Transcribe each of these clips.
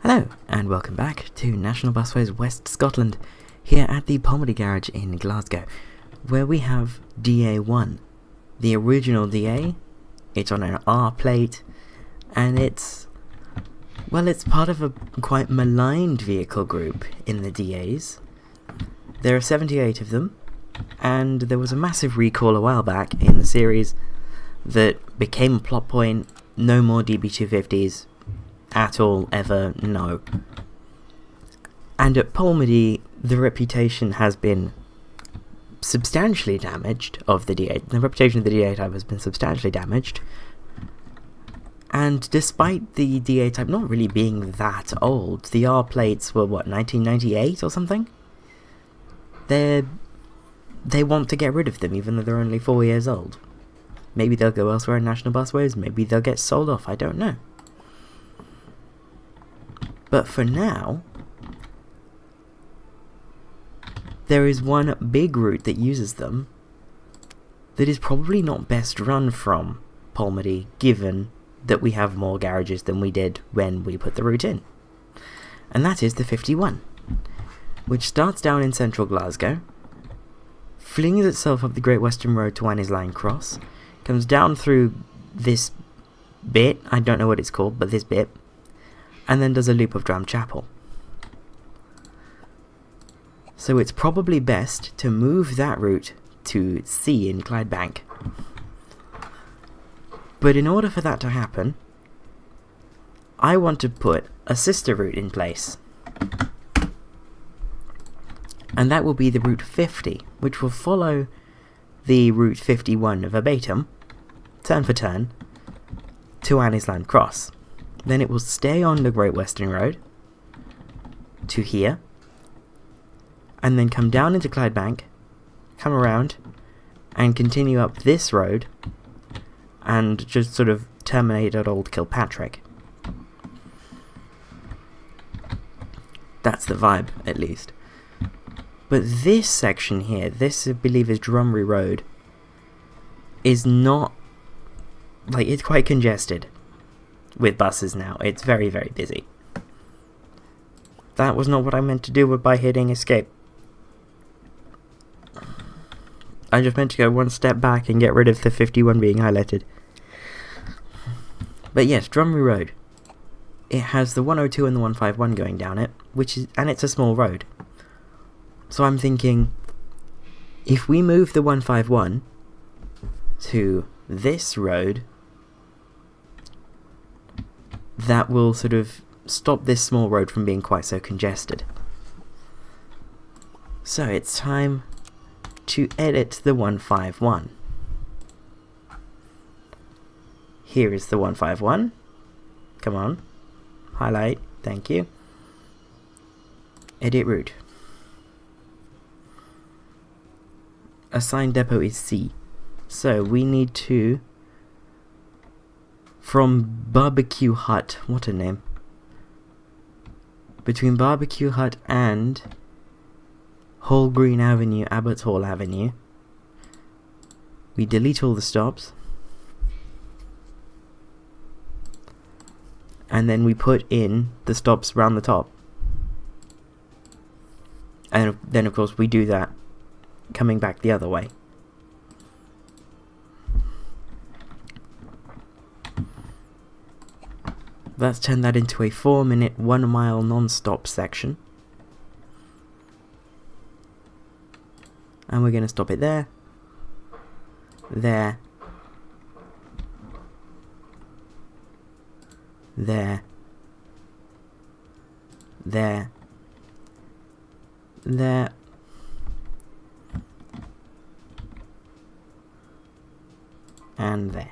Hello, and welcome back to National Busways West Scotland, here at the Polmadie garage in Glasgow, where we have DA1. The original DA, it's on an R plate, and it's part of a quite maligned vehicle group in the DAs. There are 78 of them, and there was a massive recall a while back in the series that became a plot point. No more DB250s. At all, ever, no. And at Polmadie, the reputation has been substantially damaged of the D8. The reputation of the D8 type has been substantially damaged. And despite the D8 type not really being that old, the R plates were, 1998 or something? They want to get rid of them, even though they're only 4 years old. Maybe they'll go elsewhere in National Busways, maybe they'll get sold off, I don't know. But for now, there is one big route that uses them that is probably not best run from Polmadie, given that we have more garages than we did when we put the route in. And that is the 51, which starts down in central Glasgow, flings itself up the Great Western Road to Annie's Line Cross, comes down through this bit, I don't know what it's called, but this bit, and then does a loop of Drumchapel. So it's probably best to move that route to C in Clydebank. But in order for that to happen, I want to put a sister route in place. And that will be the Route 50, which will follow the Route 51 verbatim, turn for turn, to Annie's Line Cross. Then it will stay on the Great Western Road to here, and then come down into Clydebank, come around, and continue up this road, and just sort of terminate at Old Kilpatrick. That's the vibe, at least. But this section here, this I believe is Drumry Road, is not, it's quite congested with buses now. It's very, very busy. That was not what I meant to do by hitting escape. I just meant to go one step back and get rid of the 51 being highlighted. But yes, Drumry Road. It has the 102 and the 151 going down it, and it's a small road. So I'm thinking, if we move the 151 to this road, that will sort of stop this small road from being quite so congested. So it's time to edit the 151. Here is the 151. Come on. Highlight. Thank you. Edit route. Assigned depot is C. So we need to, from Barbecue Hut, what a name, between Barbecue Hut and Hall Green Avenue, Abbots Hall Avenue, we delete all the stops, and then we put in the stops round the top. And then of course we do that coming back the other way. Let's turn that into a 4-minute, 1-mile non-stop section. And we're going to stop it there, there, there, there, there, and there.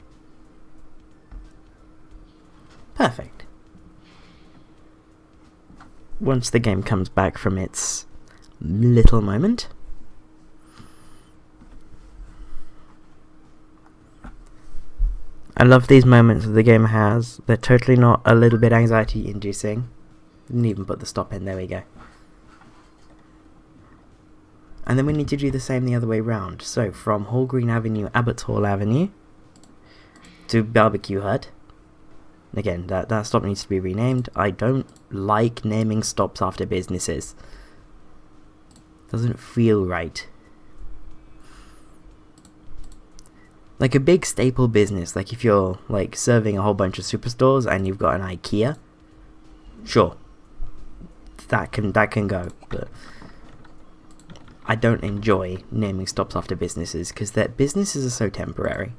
Perfect. Once the game comes back from its little moment, I love these moments that the game has. They're totally not a little bit anxiety inducing. Didn't even put the stop in, there we go. And then we need to do the same the other way round. So from Hall Green Avenue, Abbots Hall Avenue to Barbecue Hut, Again, that stop needs to be renamed. I don't like naming stops after businesses. Doesn't feel right. Like a big staple business, like if you're like serving a whole bunch of superstores and you've got an IKEA, sure, that can go, but I don't enjoy naming stops after businesses because their businesses are so temporary.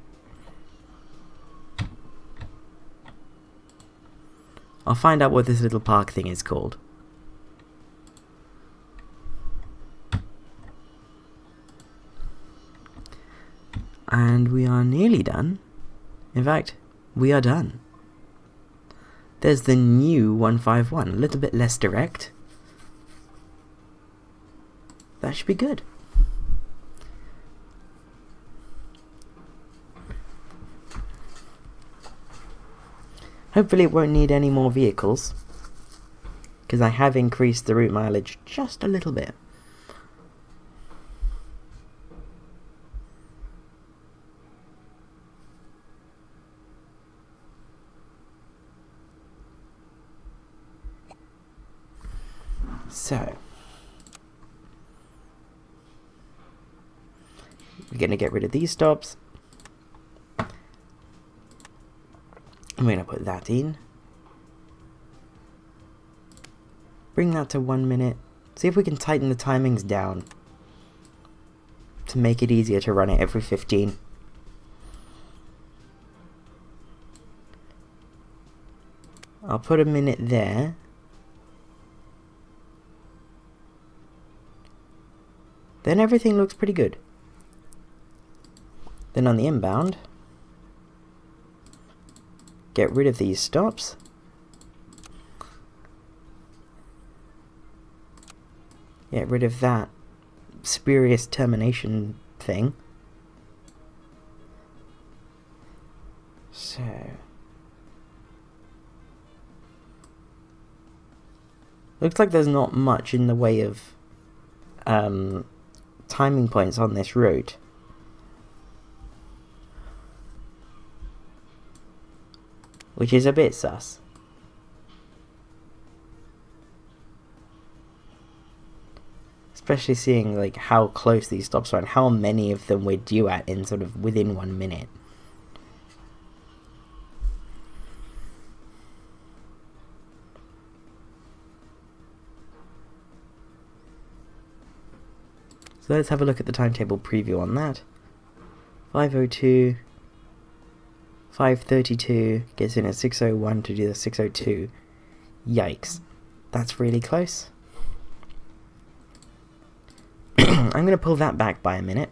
I'll find out what this little park thing is called. And we are nearly done. In fact, we are done. There's the new 151, a little bit less direct. That should be good. Hopefully it won't need any more vehicles, because I have increased the route mileage just a little bit. So, we're going to get rid of these stops. I'm going to put that in. Bring that to 1 minute. See if we can tighten the timings down to make it easier to run it every 15. I'll put a minute there. Then everything looks pretty good. Then on the inbound, get rid of these stops. Get rid of that spurious termination thing. So, looks like there's not much in the way of timing points on this route. Which is a bit sus. Especially seeing like how close these stops are and how many of them we're due at in sort of within 1 minute. So let's have a look at the timetable preview on that. 5:02, 5:32, gets in at 6:01 to do the 6:02. Yikes. That's really close. I'm going to pull that back by a minute.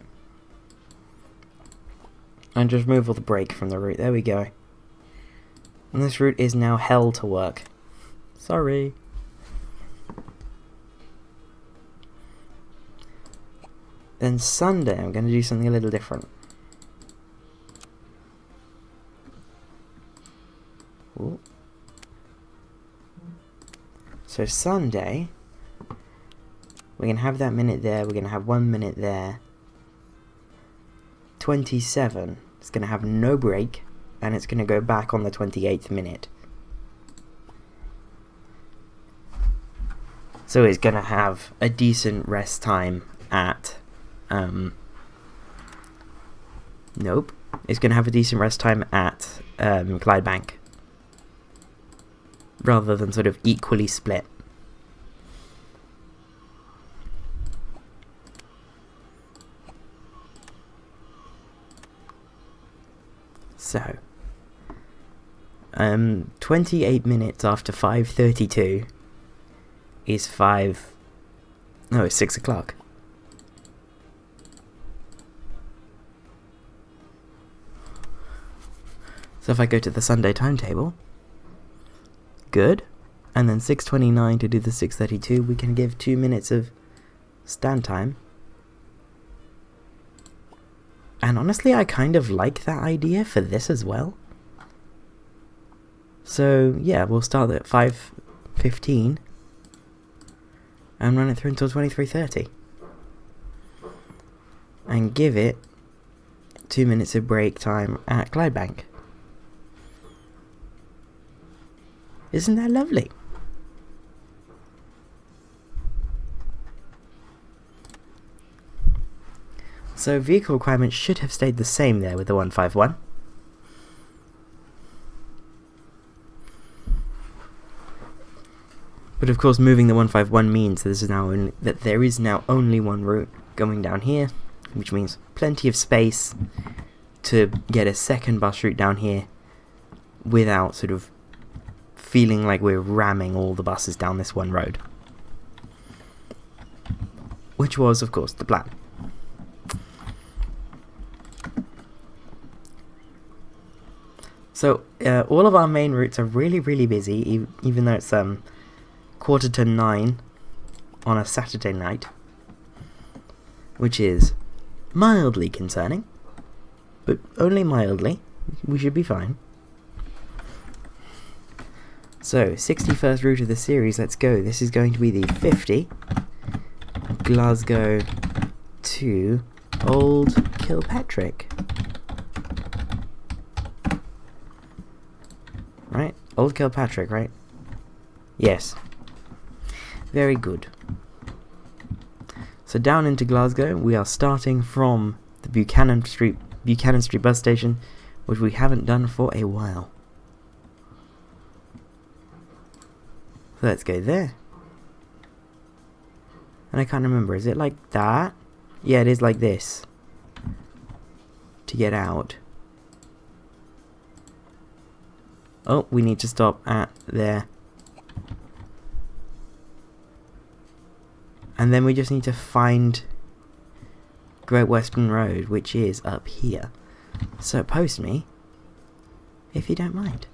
And just remove all the brake from the route. There we go. And this route is now hell to work. Sorry. Then Sunday, I'm going to do something a little different. Ooh. So Sunday, we're going to have that minute there, we're going to have 1 minute there. 27, it's going to have no break, and it's going to go back on the 28th minute. So it's going to have a decent rest time at... nope. It's going to have a decent rest time at Clydebank, rather than sort of equally split. So, 28 minutes after 5:32 is 6 o'clock. So if I go to the Sunday timetable, good, and then 6:29 to do the 6:32, we can give 2 minutes of stand time. And honestly, I kind of like that idea for this as well. So yeah, we'll start at 5:15 and run it through until 23:30. And give it 2 minutes of break time at Clydebank. Isn't that lovely? So vehicle requirements should have stayed the same there with the 151. But of course moving the 151 means that there is now only one route going down here, which means plenty of space to get a second bus route down here without sort of feeling like we're ramming all the buses down this one road. Which was, of course, the plan. So, all of our main routes are really, really busy, even though it's 9:15 on a Saturday night, which is mildly concerning, but only mildly. We should be fine. So, 61st route of the series, let's go. This is going to be the 50, Glasgow to Old Kilpatrick. Right? Old Kilpatrick, right? Yes. Very good. So down into Glasgow, we are starting from the Buchanan Street bus station, which we haven't done for a while. So let's go there. And I can't remember, is it like that? Yeah, it is like this. To get out. Oh, we need to stop at there. And then we just need to find Great Western Road, which is up here. So post me, if you don't mind.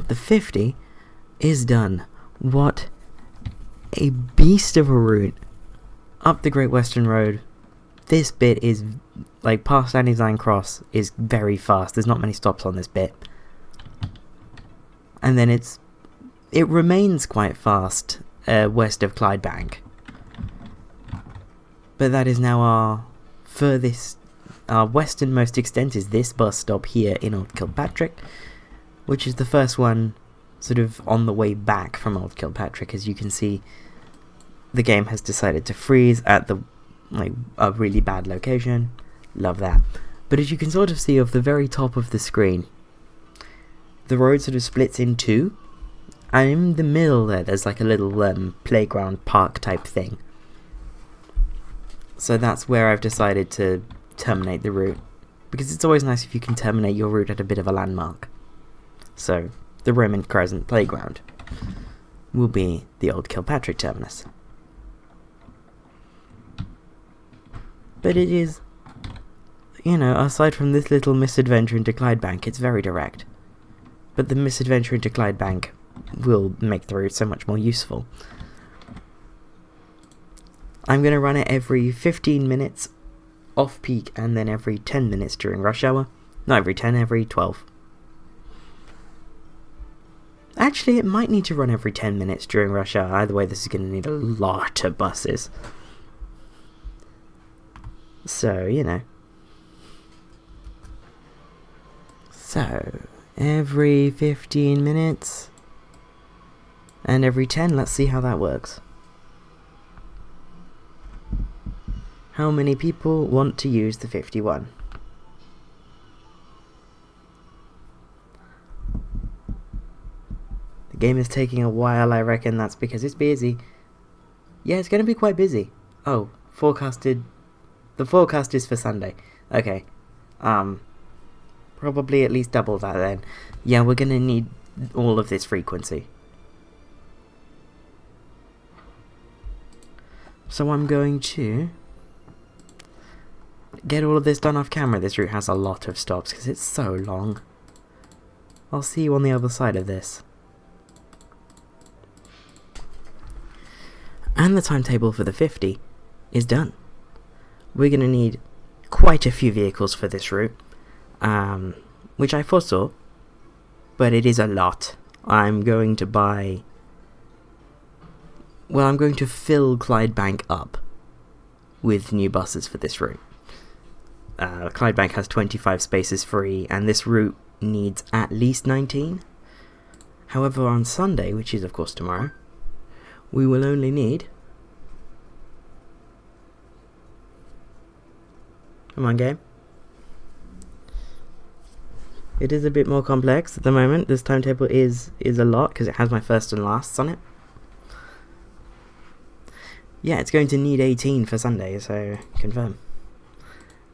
The 50 is done. What a beast of a route up the Great Western Road. This bit is, like, past Annie's Cross is very fast. There's not many stops on this bit. And then it remains quite fast west of Clydebank. But that is now our furthest, our westernmost extent is this bus stop here in Old Kilpatrick, which is the first one sort of on the way back from Old Kilpatrick. As you can see, the game has decided to freeze at a really bad location. Love that. But as you can sort of see off the very top of the screen, the road sort of splits in two, and in the middle there's like a little playground park type thing. So that's where I've decided to terminate the route, because it's always nice if you can terminate your route at a bit of a landmark. So the Roman Crescent Playground will be the Old Kilpatrick terminus. But it is, aside from this little misadventure into Clydebank, it's very direct. But the misadventure into Clydebank will make the route so much more useful. I'm going to run it every 15 minutes off-peak, and then every 10 minutes during rush hour. Not every 10, every 12. Actually, it might need to run every 10 minutes during rush hour. Either way, this is going to need a lot of buses. So, So, every 15 minutes. And every 10, let's see how that works. How many people want to use the 51? The game is taking a while, I reckon that's because it's busy. Yeah, it's going to be quite busy. Oh, the forecast is for Sunday. Okay. Probably at least double that then. Yeah, we're going to need all of this frequency. So I'm going to get all of this done off camera. This route has a lot of stops because it's so long. I'll see you on the other side of this. And the timetable for the 50 is done. We're going to need quite a few vehicles for this route, which I foresaw, but it is a lot. I'm going to fill Clydebank up with new buses for this route. Clydebank has 25 spaces free, and this route needs at least 19. However, on Sunday, which is of course tomorrow, we will only need... Come on, game. It is a bit more complex at the moment. This timetable is a lot because it has my first and lasts on it. Yeah, it's going to need 18 for Sunday, so confirm.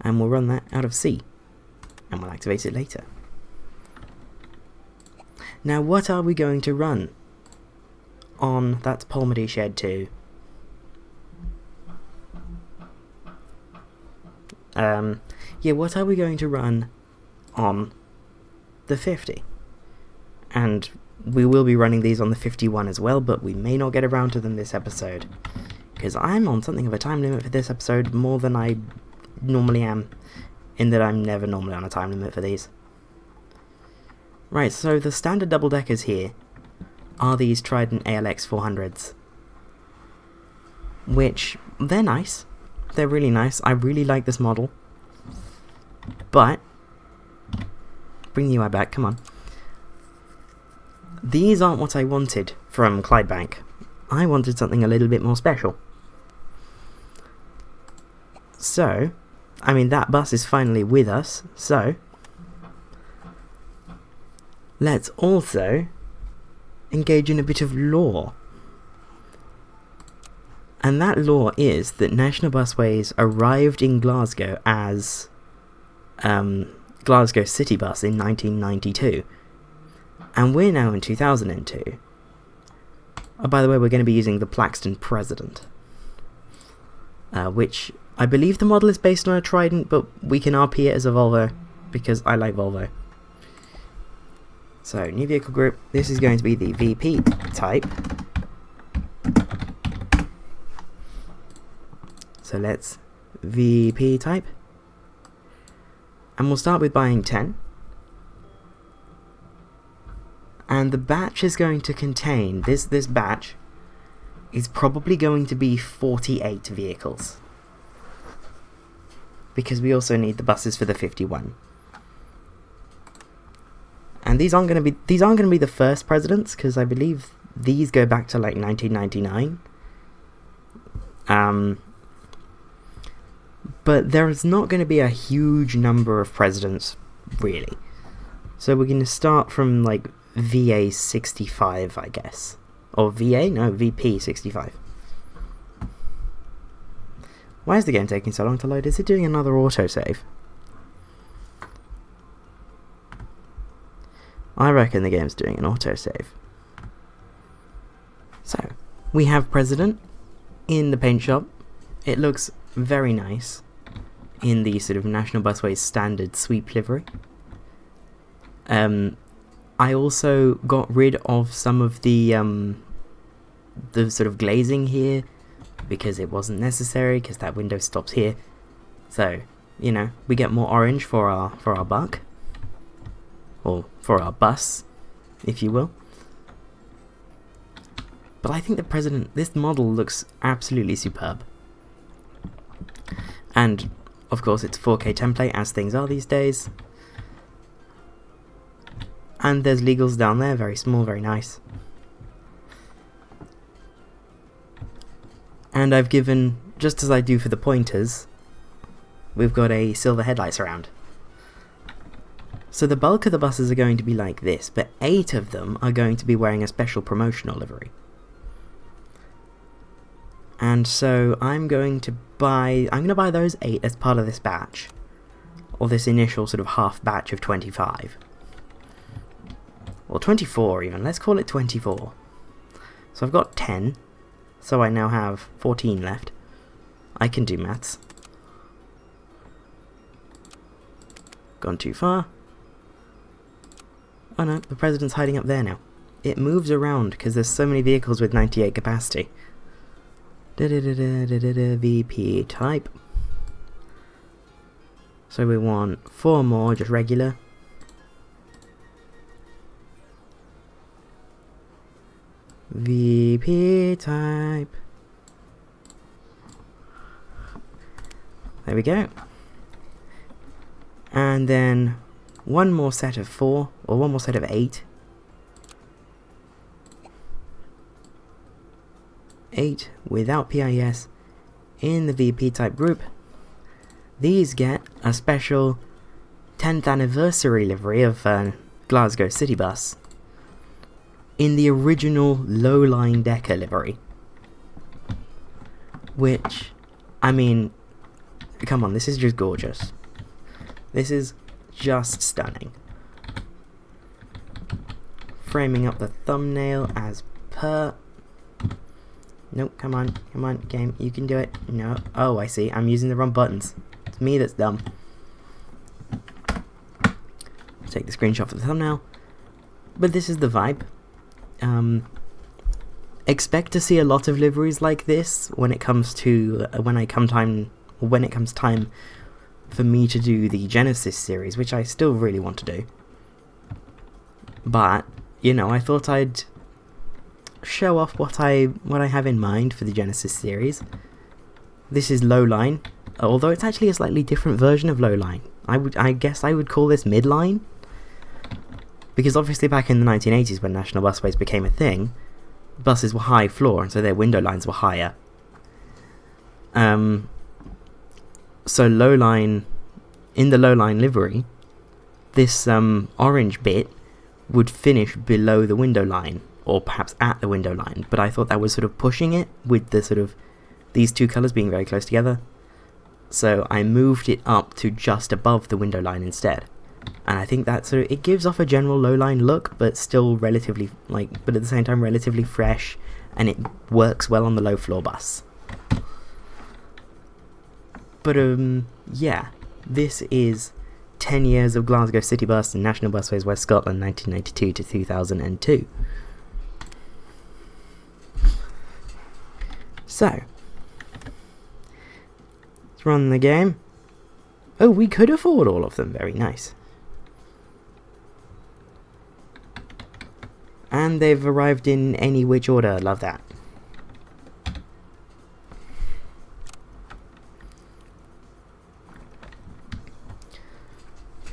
And we'll run that out of C, and we'll activate it later. Now, what are we going to run on that Polmadie Shed 2? Yeah, what are we going to run on the 50? And we will be running these on the 51 as well, but we may not get around to them this episode, because I'm on something of a time limit for this episode, more than I normally am, in that I'm never normally on a time limit for these. Right, so the standard double-deckers here are these Trident ALX 400s, which, they're nice. They're really nice. I really like this model. But, bring the UI back, come on. These aren't what I wanted from Clydebank. I wanted something a little bit more special. So, I mean, that bus is finally with us, so let's also engage in a bit of lore. And that lore is that National Busways arrived in Glasgow as Glasgow Citybus in 1992. And we're now in 2002. Oh, by the way, we're going to be using the Plaxton President, which I believe the model is based on a Trident, but we can RP it as a Volvo, because I like Volvo. So, new vehicle group. This is going to be the VP type. So let's VP type. And we'll start with buying 10. And the batch is going to contain, this batch is probably going to be 48 vehicles, because we also need the buses for the 51. And these aren't going to be the first presidents, because I believe these go back to like 1999. But there's not going to be a huge number of presidents, really. So we're going to start from like VA 65, I guess. Or VA? No, VP 65. Why is the game taking so long to load? Is it doing another autosave? I reckon the game's doing an autosave. So, we have President in the paint shop. It looks very nice in the sort of National Busways standard sweep livery. I also got rid of some of the sort of glazing here, because it wasn't necessary, because that window stops here. So, you know, we get more orange for our buck, or for our bus, if you will. But I think the President, this model looks absolutely superb. And, of course, it's 4K template, as things are these days. And there's legals down there, very small, very nice. And I've given, just as I do for the pointers, we've got a silver headlight surround. So the bulk of the buses are going to be like this, but 8 of them are going to be wearing a special promotional livery. And so I'm going to buy those 8 as part of this batch, or this initial sort of half batch of 25. Well, 24 even, let's call it 24. So I've got 10, so I now have 14 left. I can do maths. Gone too far. Oh no, the President's hiding up there now. It moves around because there's so many vehicles with 98 capacity. VP type. So we want 4 more, just regular. VP type. There we go. And then one more set of 4, or one more set of 8. 8 without PIS in the VP type group. These get a special 10th anniversary livery of Glasgow Citybus in the original low-line decker livery. Which, I mean, come on, this is just gorgeous. This is just stunning. Framing up the thumbnail as per. Nope, come on, game, you can do it. No, oh, I see, I'm using the wrong buttons. It's me that's dumb. Take the screenshot for the thumbnail. But this is the vibe. Expect to see a lot of liveries like this when it comes to when it comes time for me to do the Genesis series, which I still really want to do. But you know, I thought I'd show off what I have in mind for the Genesis series. This is Lowline, although it's actually a slightly different version of Lowline. I guess I would call this Midline, because obviously back in the 1980s when National Busways became a thing, buses were high floor, and so their window lines were higher. So Lowline, in the Lowline livery, this orange bit would finish below the window line, or perhaps at the window line, but I thought that was sort of pushing it with the sort of these two colours being very close together. So I moved it up to just above the window line instead. And I think that sort of, it gives off a general low-line look, but still relatively, but at the same time relatively fresh, and it works well on the low-floor bus. But, yeah, this is 10 years of Glasgow Citybus and National Busways West Scotland, 1992 to 2002. So, let's run the game. Oh, we could afford all of them, very nice. And they've arrived in any which order, love that.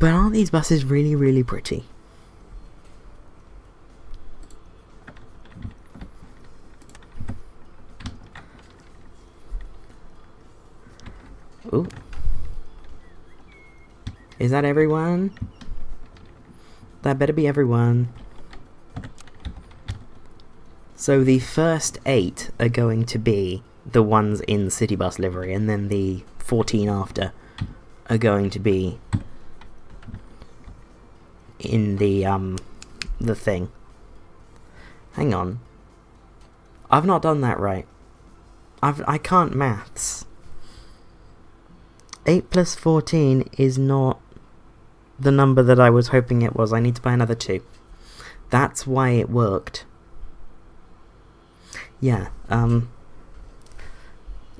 But aren't these buses really, really pretty? Ooh. Is that everyone? That better be everyone. So the first 8 are going to be the ones in Citybus livery, and then the 14 after are going to be in the thing. Hang on. I've not done that right. I can't maths. 8 plus 14 is not the number that I was hoping it was. I need to buy another 2. That's why it worked. Yeah,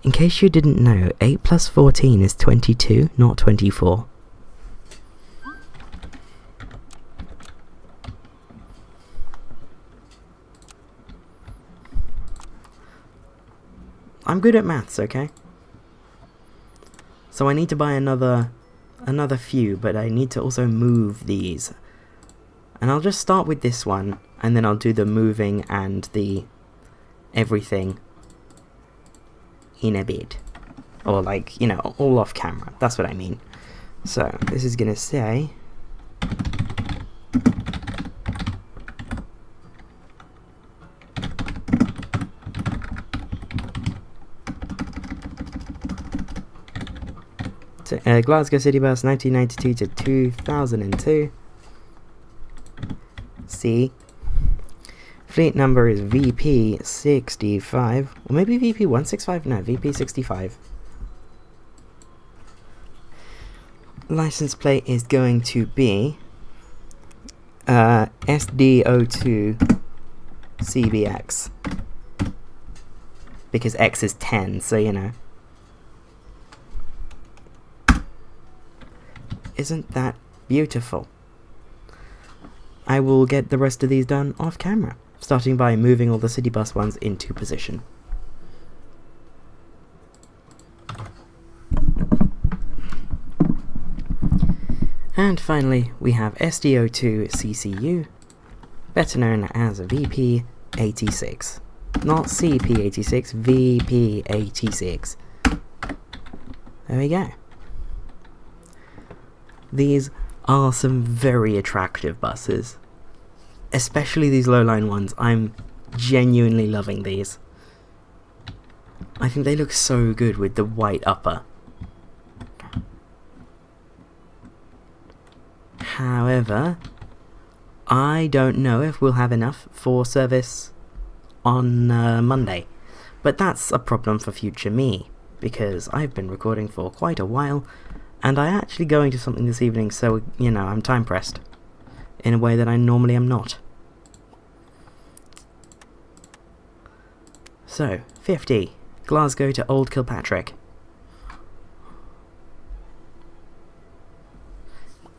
in case you didn't know, 8 plus 14 is 22, not 24. I'm good at maths, okay? So I need to buy another few, but I need to also move these. And I'll just start with this one, and then I'll do the moving and the everything in a bit. Or like, you know, all off camera. That's what I mean. So, this is gonna say... Glasgow Citybus 1992 to 2002. C. Fleet number is VP65, or maybe VP165? No, VP65. License plate is going to be SD02 CBX. Because X is 10, so you know. Isn't that beautiful? I will get the rest of these done off camera, starting by moving all the Citybus ones into position. And finally, we have SD02 CCU, better known as VP86. Not CP86, VP86. There we go. These are some very attractive buses. Especially these low-line ones. I'm genuinely loving these. I think they look so good with the white upper. However, I don't know if we'll have enough for service on Monday. But that's a problem for future me, because I've been recording for quite a while, and I'm actually going to something this evening, so, you know, I'm time pressed. In a way that I normally am not. So, 50. Glasgow to Old Kilpatrick.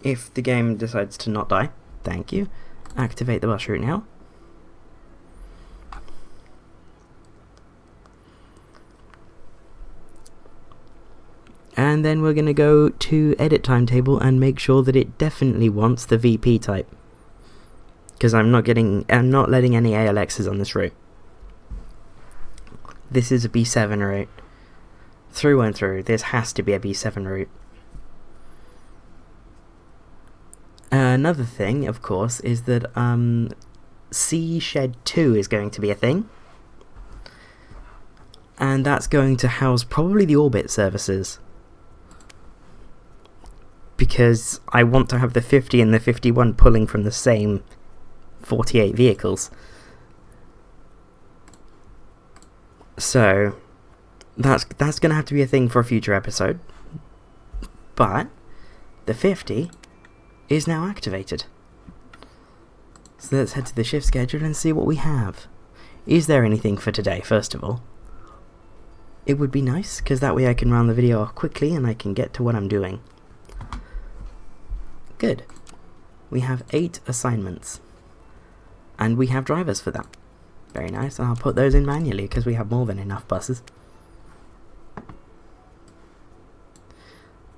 If the game decides to not die, thank you. Activate the bus route now. And then we're going to go to edit timetable and make sure that it definitely wants the VP type. Because I'm not letting any ALXs on this route. This is a B7 route. Through and through, this has to be a B7 route. Another thing, of course, is that C Shed 2 is going to be a thing. And that's going to house probably the Orbit services. Because I want to have the 50 and the 51 pulling from the same 48 vehicles. So, that's going to have to be a thing for a future episode. But, the 50 is now activated. So let's head to the shift schedule and see what we have. Is there anything for today, first of all? It would be nice, because that way I can round the video off quickly and I can get to what I'm doing. Good. We have 8 assignments. And we have drivers for that. Very nice, and I'll put those in manually because we have more than enough buses. So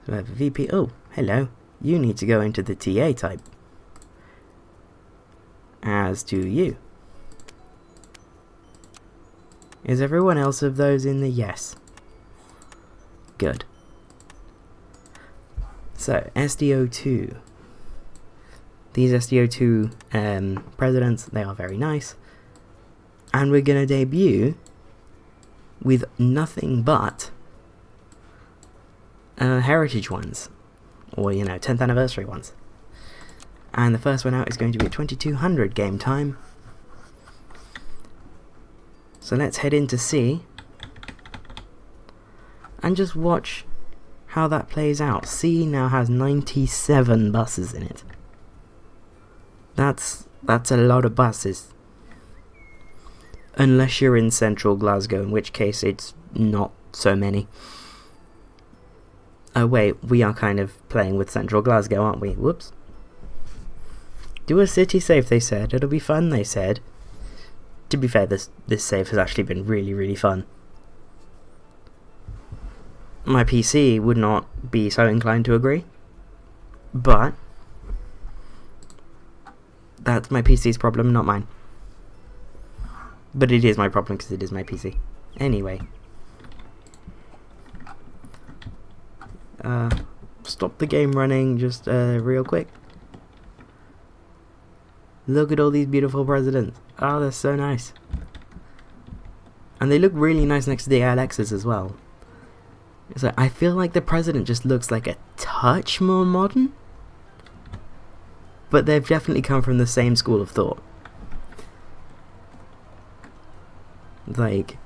we have a VP. Oh, hello. You need to go into the TA type. As do you. Is everyone else of those in the yes? Good. So, SDO2. These SDO2 presidents, they are very nice. And we're going to debut with nothing but heritage ones. Or, 10th anniversary ones. And the first one out is going to be at 2200 game time. So let's head in to see. And just watch how that plays out. C now has 97 buses in it. That's a lot of buses. Unless you're in central Glasgow, in which case it's not so many. Oh wait, we are kind of playing with central Glasgow, aren't we? Whoops. Do a city save, they said. It'll be fun, they said. To be fair, this save has actually been really, really fun. My PC would not be so inclined to agree. But that's my PC's problem, not mine. But it is my problem because it is my PC. Anyway. Stop the game running just real quick. Look at all these beautiful presidents. Oh, they're so nice. And they look really nice next to the ALXs as well. So I feel like the president just looks like a touch more modern. But they've definitely come from the same school of thought. Like,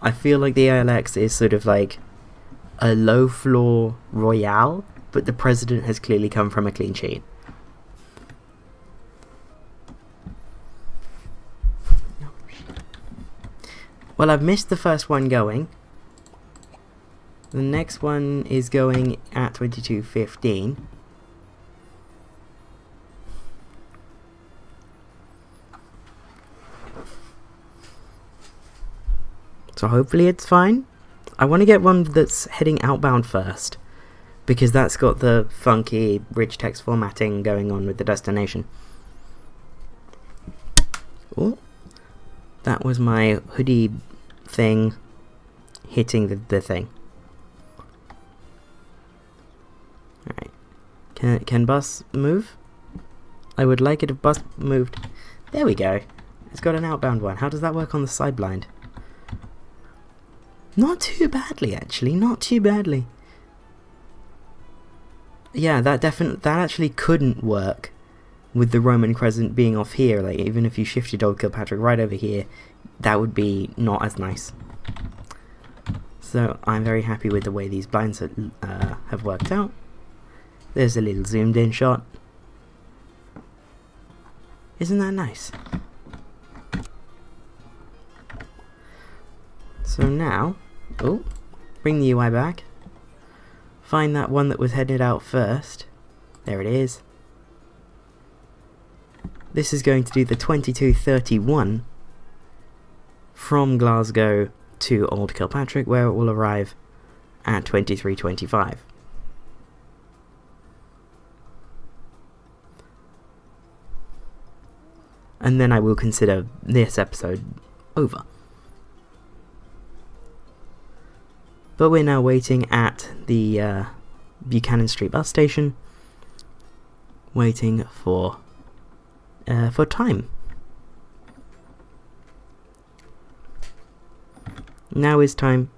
I feel like the ALX is sort of like a low floor royale, but the president has clearly come from a clean sheet. Well, I've missed the first one going. The next one is going at 22:15. So hopefully it's fine. I want to get one that's heading outbound first, because that's got the funky rich text formatting going on with the destination. Oh, that was my hoodie thing hitting the thing. Alright. Can bus move? I would like it if bus moved. There we go. It's got an outbound one. How does that work on the side blind? Not too badly, actually. Not too badly. Yeah, that actually couldn't work with the Roman crescent being off here. Like, even if you shifted Old Kilpatrick right over here, that would be not as nice. So I'm very happy with the way these blinds have worked out. There's a little zoomed in shot. Isn't that nice? So now, bring the UI back. Find that one that was headed out first. There it is. This is going to do the 22:31 from Glasgow to Old Kilpatrick, where it will arrive at 23:25. And then I will consider this episode over. But we're now waiting at the Buchanan Street bus station, waiting for time. Now is time.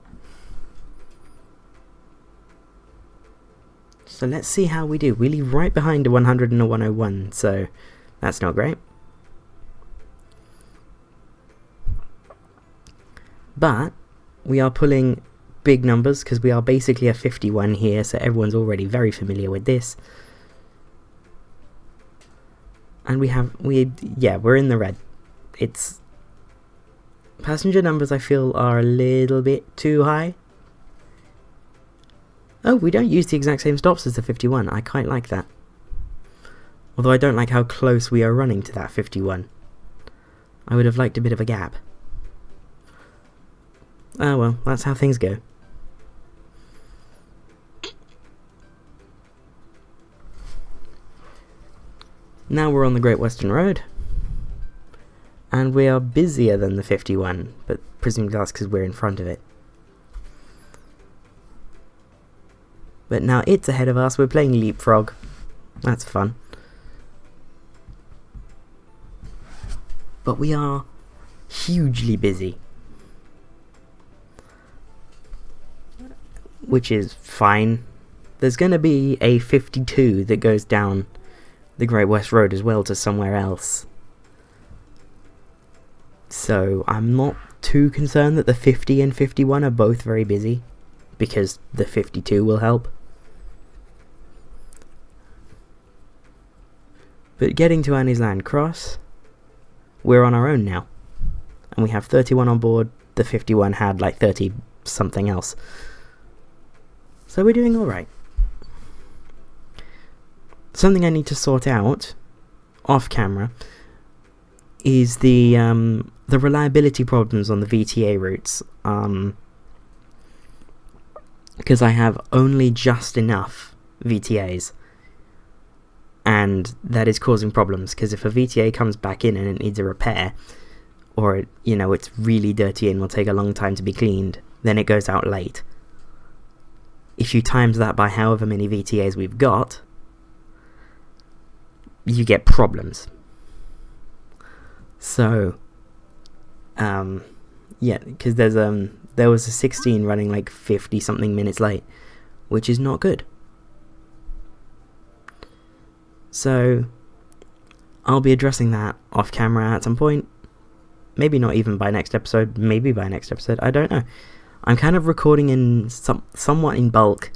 So let's see how we do. We leave right behind a 100 and a 101, so that's not great. But we are pulling big numbers because we are basically a 51 here, so everyone's already very familiar with this. And we're in the red. It's passenger numbers I feel are a little bit too high. Oh, we don't use the exact same stops as the 51. I quite like that. Although I don't like how close we are running to that 51. I would have liked a bit of a gap. Oh well, that's how things go. Now we're on the Great Western Road. And we are busier than the 51, but presumably that's because we're in front of it. But now it's ahead of us, we're playing Leapfrog. That's fun. But we are hugely busy. Which is fine. There's going to be a 52 that goes down the Great West Road as well to somewhere else. So I'm not too concerned that the 50 and 51 are both very busy, because the 52 will help. But getting to Annie's Land Cross, we're on our own now. And we have 31 on board, the 51 had like 30 something else. So we're doing alright. Something I need to sort out, off camera, is the reliability problems on the VTA routes. Because I have only just enough VTAs. And that is causing problems, because if a VTA comes back in and it needs a repair, or it's really dirty and will take a long time to be cleaned, then it goes out late. If you times that by however many VTAs we've got, you get problems. So, yeah, because there was a 16 running like 50 something minutes late, which is not good. So, I'll be addressing that off camera at some point. Maybe not even by next episode, maybe by next episode, I don't know. I'm kind of recording in somewhat in bulk,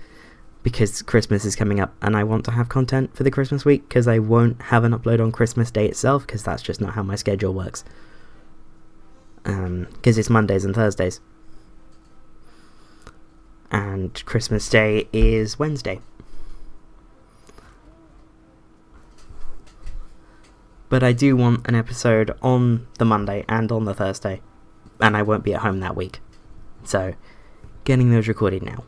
because Christmas is coming up and I want to have content for the Christmas week, because I won't have an upload on Christmas Day itself, because that's just not how my schedule works. Because it's Mondays and Thursdays. And Christmas Day is Wednesday. But I do want an episode on the Monday and on the Thursday, and I won't be at home that week. So, getting those recorded now.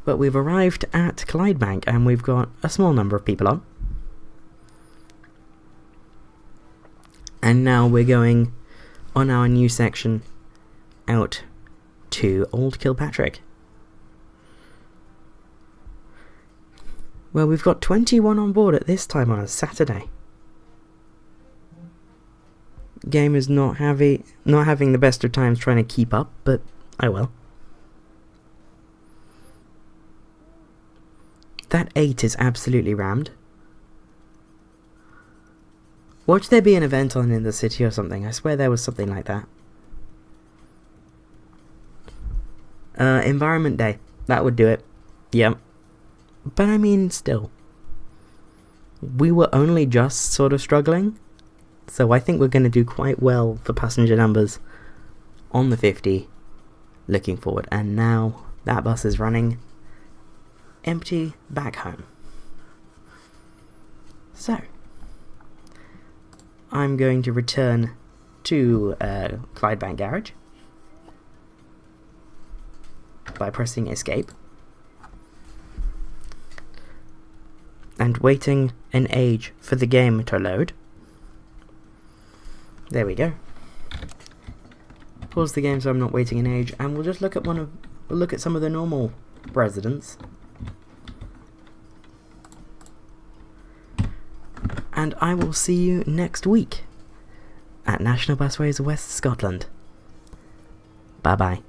But we've arrived at Clydebank, and we've got a small number of people on. And now we're going on our new section out to Old Kilpatrick. Well, we've got 21 on board at this time on a Saturday. Game is not having the best of times trying to keep up, but oh well. That 8 is absolutely rammed. Watch there be an event on in the city or something. I swear there was something like that. Environment Day. That would do it. Yep. But I mean, still. We were only just sort of struggling. So I think we're going to do quite well for passenger numbers on the 50 looking forward. And now that bus is running empty back home. So, I'm going to return to Clydebank Garage by pressing escape and waiting an age for the game to load. There we go. Pause the game so I'm not waiting an age, and we'll just look at some of the normal residents. And I will see you next week at National Busways West Scotland. Bye bye.